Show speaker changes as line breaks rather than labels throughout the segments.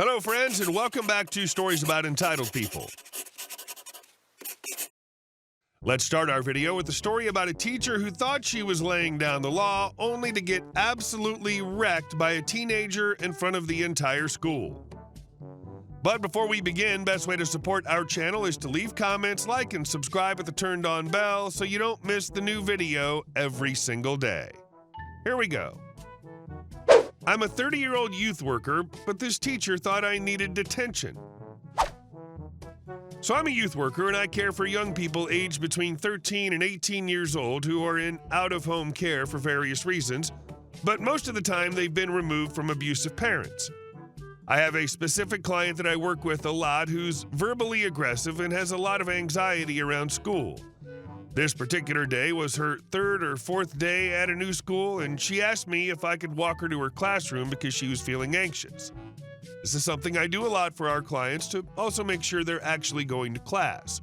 Hello, friends, and welcome back to Stories About Entitled People. Let's start our video with a story about a teacher who thought she was laying down the law only to get absolutely wrecked by a teenager in front of the entire school. But before we begin, best way to support our channel is to leave comments, like, and subscribe with the turned on bell so you don't miss the new video every single day. Here we go. I'm a 30-year-old youth worker, but this teacher thought I needed detention. So I'm a youth worker and I care for young people aged between 13 and 18 years old who are in out-of-home care for various reasons, but most of the time they've been removed from abusive parents. I have a specific client that I work with a lot who's verbally aggressive and has a lot of anxiety around school. This particular day was her third or fourth day at a new school, and she asked me if I could walk her to her classroom because she was feeling anxious. This is something I do a lot for our clients to also make sure they're actually going to class.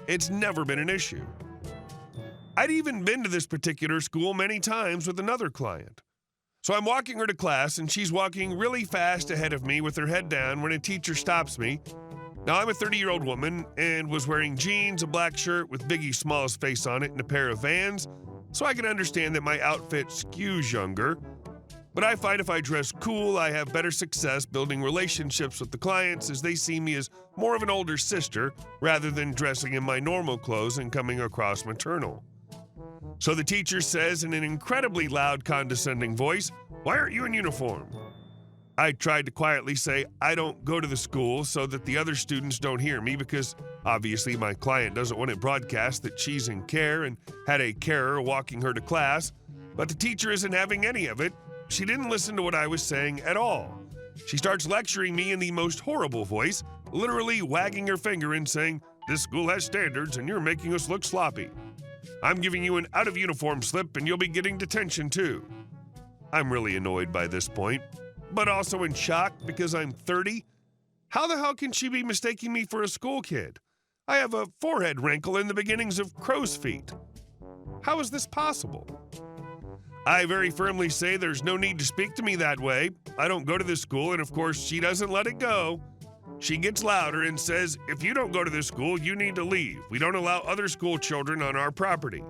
It's never been an issue. I'd even been to this particular school many times with another client. So I'm walking her to class, and she's walking really fast ahead of me with her head down when a teacher stops me. Now, I'm a 30-year-old woman and was wearing jeans, a black shirt with Biggie Smalls' face on it, and a pair of Vans, so I can understand that my outfit skews younger. But I find if I dress cool, I have better success building relationships with the clients as they see me as more of an older sister rather than dressing in my normal clothes and coming across maternal. So the teacher says in an incredibly loud, condescending voice, "Why aren't you in uniform?" I tried to quietly say I don't go to the school so that the other students don't hear me because obviously my client doesn't want it broadcast that she's in care and had a carer walking her to class, but the teacher isn't having any of it. She didn't listen to what I was saying at all. She starts lecturing me in the most horrible voice, literally wagging her finger and saying, "This school has standards and you're making us look sloppy. I'm giving you an out-of-uniform slip and you'll be getting detention too." I'm really annoyed by this point, but also in shock because I'm 30. How the hell can she be mistaking me for a school kid? I have a forehead wrinkle and the beginnings of crow's feet. How is this possible? I very firmly say there's no need to speak to me that way. I don't go to this school, and of course she doesn't let it go. She gets louder and says, "If you don't go to this school, you need to leave. We don't allow other school children on our property."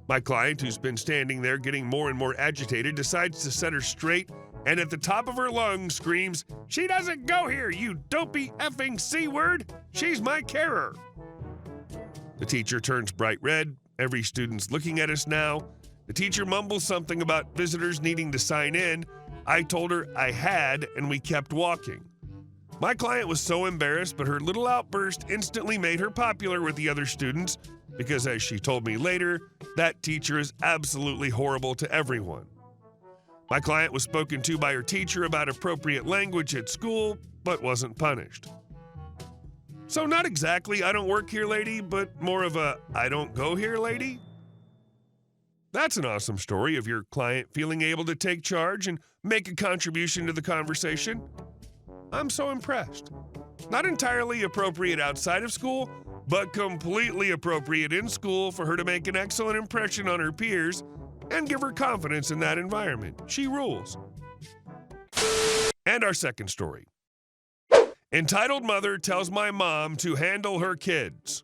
My client, who's been standing there getting more and more agitated, decides to set her straight and at the top of her lungs screams, "She doesn't go here, you dopey effing C-word! She's my carer!" The teacher turns bright red. Every student's looking at us now. The teacher mumbles something about visitors needing to sign in. I told her I had, and we kept walking. My client was so embarrassed, but her little outburst instantly made her popular with the other students because, as she told me later, that teacher is absolutely horrible to everyone. My client was spoken to by her teacher about appropriate language at school, but wasn't punished. So not exactly "I don't work here, lady," but more of a "I don't go here, lady." That's an awesome story of your client feeling able to take charge and make a contribution to the conversation. I'm so impressed. Not entirely appropriate outside of school, but completely appropriate in school for her to make an excellent impression on her peers and give her confidence in that environment. She rules. And our second story. Entitled mother tells my mom to handle her kids.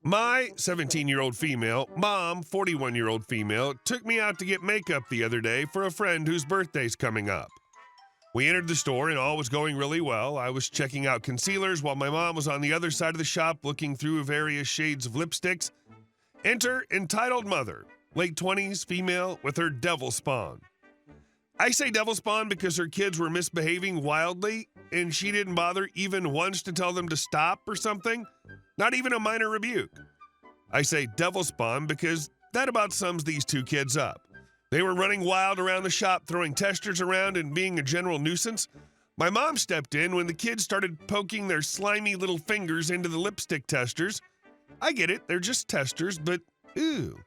My 17-year-old female, mom, 41-year-old female, took me out to get makeup the other day for a friend whose birthday's coming up. We entered the store and all was going really well. I was checking out concealers while my mom was on the other side of the shop looking through various shades of lipsticks. Enter entitled mother, late 20s, female, with her devil spawn. I say devil spawn because her kids were misbehaving wildly and she didn't bother even once to tell them to stop or something. Not even a minor rebuke. I say devil spawn because that about sums these two kids up. They were running wild around the shop, throwing testers around and being a general nuisance. My mom stepped in when the kids started poking their slimy little fingers into the lipstick testers. I get it, they're just testers, but ew.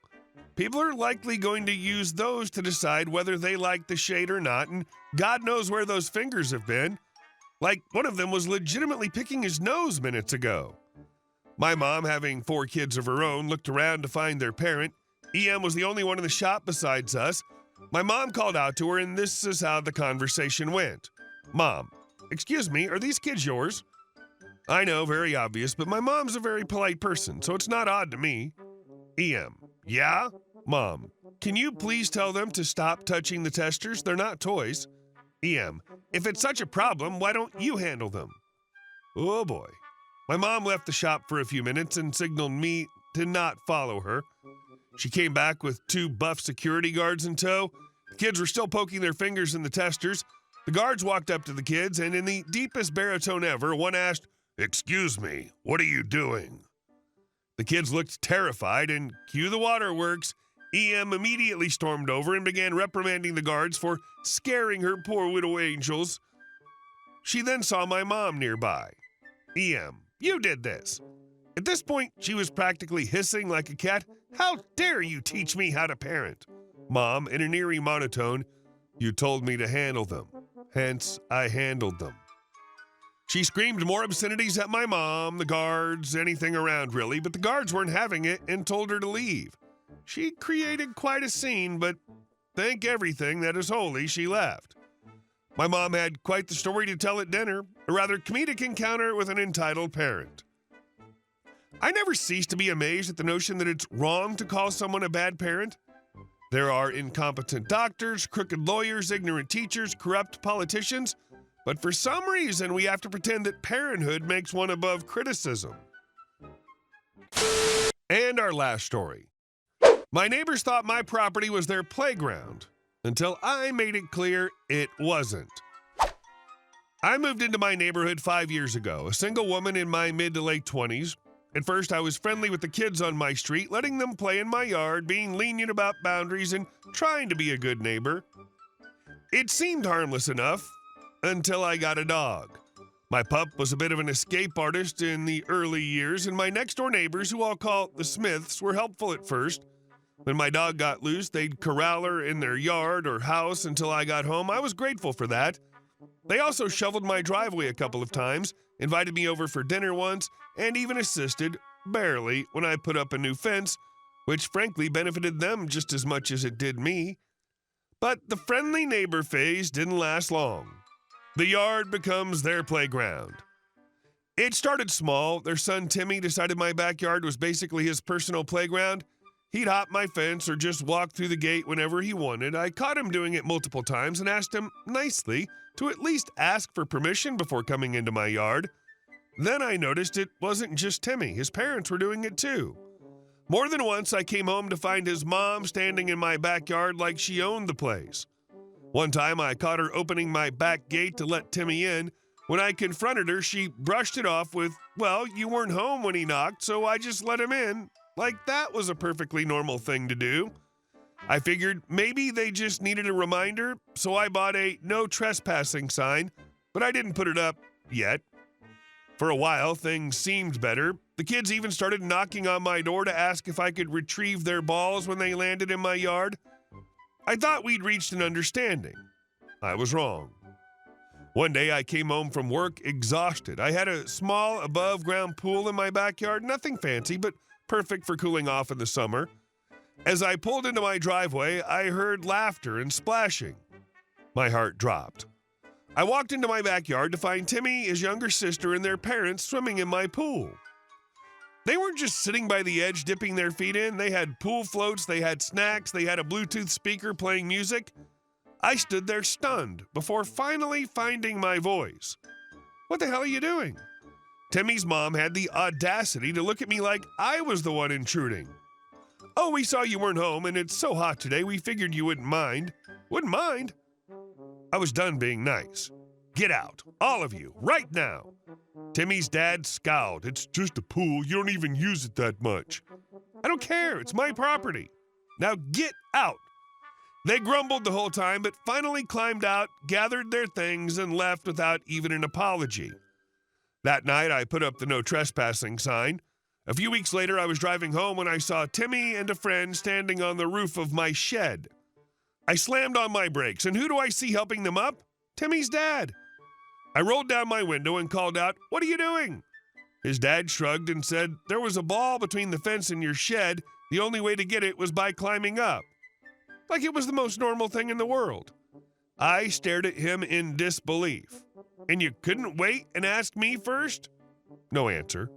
People are likely going to use those to decide whether they like the shade or not, and God knows where those fingers have been. Like one of them was legitimately picking his nose minutes ago. My mom, having 4 kids of her own, looked around to find their parent. EM was the only one in the shop besides us. My mom called out to her, and this is how the conversation went. "Mom, Excuse me, are these kids yours? I know, very obvious, but my mom's a very polite person, so it's not odd to me. EM. Yeah? Mom. Can you please tell them to stop touching the testers? They're not toys. EM. If it's such a problem, why don't you handle them? Oh boy. My mom left the shop for a few minutes and signaled me to not follow her. She came back with 2 buff security guards in tow. The kids were still poking their fingers in the testers. The guards walked up to the kids, and in the deepest baritone ever, one asked, "Excuse me, what are you doing?" The kids looked terrified, and cue the waterworks. EM immediately stormed over and began reprimanding the guards for scaring her poor widow angels. She then saw my mom nearby. EM, you did this. At this point, she was practically hissing like a cat. How dare you teach me how to parent? Mom, in an eerie monotone, you told me to handle them. Hence, I handled them. She screamed more obscenities at my mom, the guards, anything around really, but the guards weren't having it and told her to leave. She created quite a scene, but thank everything that is holy, she left. My mom had quite the story to tell at dinner, a rather comedic encounter with an entitled parent. I never cease to be amazed at the notion that it's wrong to call someone a bad parent. There are incompetent doctors, crooked lawyers, ignorant teachers, corrupt politicians, but for some reason we have to pretend that parenthood makes one above criticism. And our last story. My neighbors thought my property was their playground, until I made it clear it wasn't. I moved into my neighborhood 5 years ago, a single woman in my mid to late 20s. At first, I was friendly with the kids on my street, letting them play in my yard, being lenient about boundaries, and trying to be a good neighbor. It seemed harmless enough until I got a dog. My pup was a bit of an escape artist in the early years, and my next-door neighbors, who I'll call the Smiths, were helpful at first. When my dog got loose, they'd corral her in their yard or house until I got home. I was grateful for that. They also shoveled my driveway a couple of times, invited me over for dinner once, and even assisted, barely, when I put up a new fence, which frankly benefited them just as much as it did me. But the friendly neighbor phase didn't last long. The yard becomes their playground. It started small. Their son Timmy decided my backyard was basically his personal playground. He'd hop my fence or just walk through the gate whenever he wanted. I caught him doing it multiple times and asked him nicely to at least ask for permission before coming into my yard. Then I noticed it wasn't just Timmy. His parents were doing it too. More than once, I came home to find his mom standing in my backyard like she owned the place. One time, I caught her opening my back gate to let Timmy in. When I confronted her, she brushed it off with, "Well, you weren't home when he knocked, so I just let him in." Like that was a perfectly normal thing to do. I figured maybe they just needed a reminder, so I bought a no trespassing sign, but I didn't put it up yet. For a while, things seemed better. The kids even started knocking on my door to ask if I could retrieve their balls when they landed in my yard. I thought we'd reached an understanding. I was wrong. One day I came home from work exhausted. I had a small above-ground pool in my backyard, nothing fancy, but perfect for cooling off in the summer. As I pulled into my driveway, I heard laughter and splashing. My heart dropped. I walked into my backyard to find Timmy, his younger sister, and their parents swimming in my pool. They weren't just sitting by the edge dipping their feet in. They had pool floats, they had snacks, they had a Bluetooth speaker playing music. I stood there stunned before finally finding my voice. "What the hell are you doing?" Timmy's mom had the audacity to look at me like I was the one intruding. "Oh, we saw you weren't home, and it's so hot today, we figured you wouldn't mind." "Wouldn't mind?" I was done being nice. "Get out, all of you, right now." Timmy's dad scowled. "It's just a pool. You don't even use it that much." "I don't care. It's my property. Now get out." They grumbled the whole time, but finally climbed out, gathered their things, and left without even an apology. That night, I put up the no trespassing sign. A few weeks later, I was driving home when I saw Timmy and a friend standing on the roof of my shed. I slammed on my brakes, and who do I see helping them up? Timmy's dad. I rolled down my window and called out, "What are you doing?" His dad shrugged and said, "There was a ball between the fence and your shed. The only way to get it was by climbing up." Like it was the most normal thing in the world. I stared at him in disbelief. And you couldn't wait and ask me first? No answer.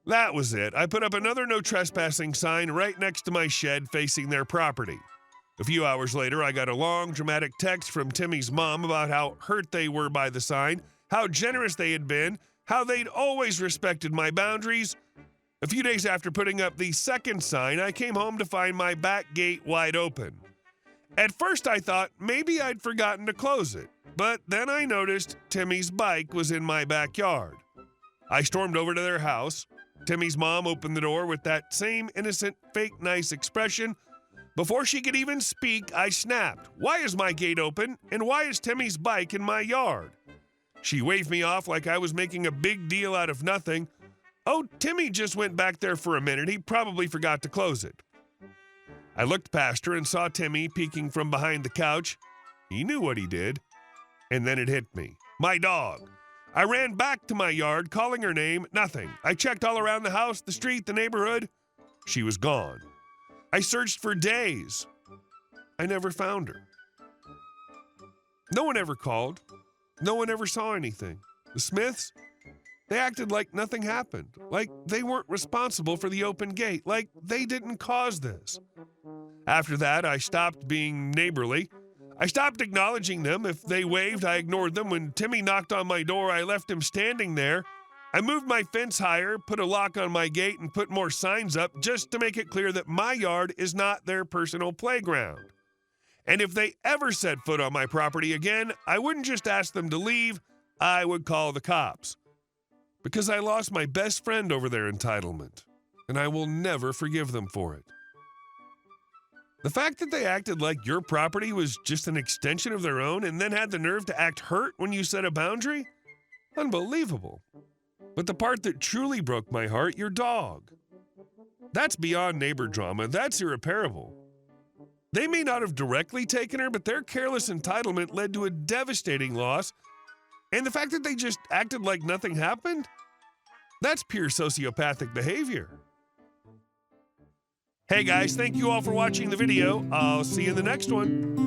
That was it. I put up another no trespassing sign right next to my shed facing their property. A few hours later, I got a long, dramatic text from Timmy's mom about how hurt they were by the sign, how generous they had been, how they'd always respected my boundaries. A few days after putting up the second sign, I came home to find my back gate wide open. At first, I thought maybe I'd forgotten to close it, but then I noticed Timmy's bike was in my backyard. I stormed over to their house. Timmy's mom opened the door with that same innocent, fake nice expression. Before she could even speak, I snapped. Why is my gate open, and why is Timmy's bike in my yard? She waved me off like I was making a big deal out of nothing. Oh, Timmy just went back there for a minute. He probably forgot to close it. I looked past her and saw Timmy peeking from behind the couch. He knew what he did. And then it hit me. My dog. I ran back to my yard, calling her name. Nothing. I checked all around the house, the street, the neighborhood. She was gone. I searched for days. I never found her. No one ever called. No one ever saw anything. The Smiths, they acted like nothing happened, like they weren't responsible for the open gate, like they didn't cause this. After that, I stopped being neighborly. I stopped acknowledging them. If they waved, I ignored them. When Timmy knocked on my door, I left him standing there. I moved my fence higher, put a lock on my gate, and put more signs up just to make it clear that my yard is not their personal playground. And if they ever set foot on my property again, I wouldn't just ask them to leave, I would call the cops. Because I lost my best friend over their entitlement, and I will never forgive them for it. The fact that they acted like your property was just an extension of their own and then had the nerve to act hurt when you set a boundary? Unbelievable. But the part that truly broke my heart, your dog. That's beyond neighbor drama. That's irreparable. They may not have directly taken her, but their careless entitlement led to a devastating loss. And the fact that they just acted like nothing happened? That's pure sociopathic behavior. Hey guys, thank you all for watching the video. I'll see you in the next one.